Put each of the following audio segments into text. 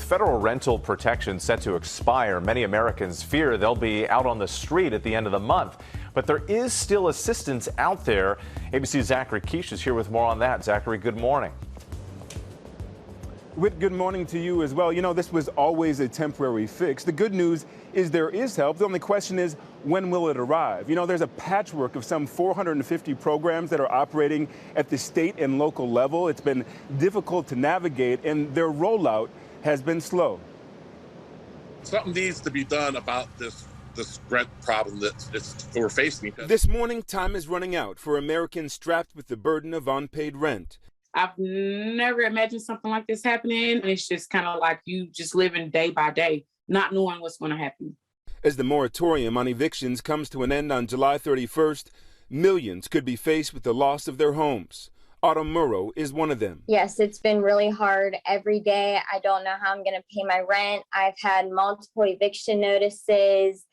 federal rental protection set to expire, many Americans fear they'll be out on the street at the end of the month. But there is still assistance out there. ABC's Zachary Keish is here with more on that. Zachary, good morning. Whit, good morning to you as well. You know, this was always a temporary fix. The good news is there is help. The only question is, when will it arrive? You know, there's a patchwork of some 450 programs that are operating at the state and local level. It's been difficult to navigate, and their rollout has been slow. Something needs to be done about this rent problem that we're facing. This morning, time is running out for Americans strapped with the burden of unpaid rent. I've never imagined something like this happening. It's just kind of like you just living day by day, not knowing what's going to happen. As the moratorium on evictions comes to an end on July 31st, millions could be faced with the loss of their homes. Autumn Murrow is one of them. Yes, it's been really hard every day. I don't know how I'm going to pay my rent. I've had multiple eviction notices.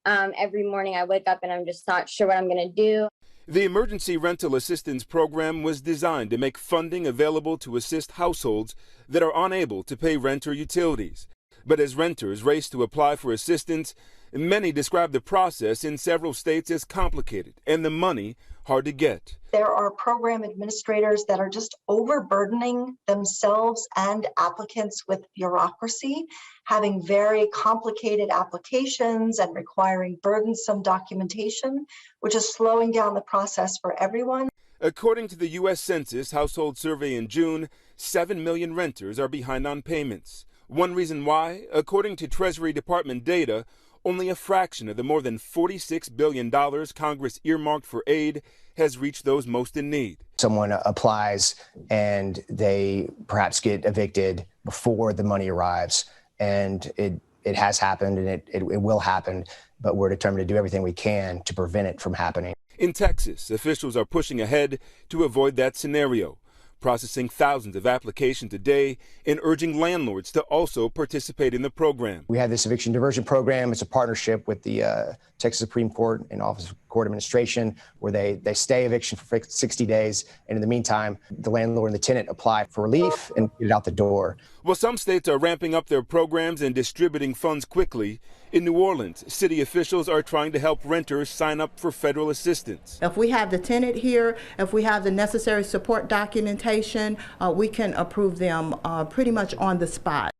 Every morning I wake up and I'm just not sure what I'm going to do. The Emergency Rental Assistance Program was designed to make funding available to assist households that are unable to pay rent or utilities. But as renters race to apply for assistance, many describe the process in several states as complicated and the money hard to get. There are program administrators that are just overburdening themselves and applicants with bureaucracy, having very complicated applications and requiring burdensome documentation, which is slowing down the process for everyone. According to the U.S. Census Household Survey in June, 7 million renters are behind on payments. One reason why, according to Treasury Department data, only a fraction of the more than $46 billion Congress earmarked for aid has reached those most in need. Someone applies and they perhaps get evicted before the money arrives. And it has happened and it will happen, but we're determined to do everything we can to prevent it from happening. In Texas, officials are pushing ahead to avoid that scenario, processing thousands of applications a day and urging landlords to also participate in the program. We have this eviction diversion program. It's a partnership with the Texas Supreme Court and Office of Court Administration, where they stay eviction for 60 days. And in the meantime, the landlord and the tenant apply for relief and get it out the door. Well, some states are ramping up their programs and distributing funds quickly. In New Orleans, city officials are trying to help renters sign up for federal assistance. If we have the tenant here, if we have the necessary support documentation, we can approve them pretty much on the spot.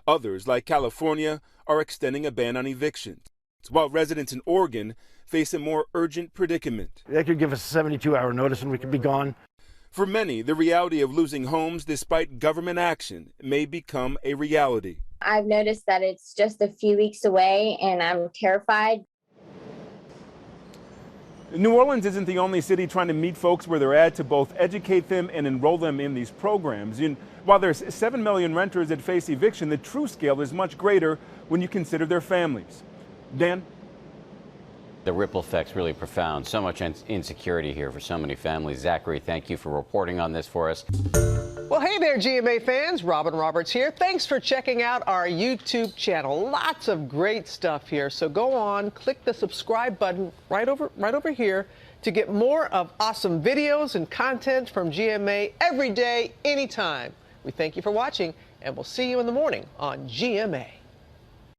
Others, like California, are extending a ban on evictions, while residents in Oregon face a more urgent predicament. They could give us a 72-hour notice and we could be gone. For many, the reality of losing homes despite government action may become a reality. I've noticed that it's just a few weeks away and I'm terrified. New Orleans isn't the only city trying to meet folks where they're at to both educate them and enroll them in these programs. While there's 7 million renters that face eviction, the true scale is much greater when you consider their families. Dan? The ripple effect's really profound. So much insecurity here for so many families. Zachary, thank you for reporting on this for us. Well, hey there, GMA fans. Robin Roberts here. Thanks for checking out our YouTube channel. Lots of great stuff here. So go on, click the subscribe button right over here to get more of awesome videos and content from GMA every day, anytime. We thank you for watching, and we'll see you in the morning on GMA.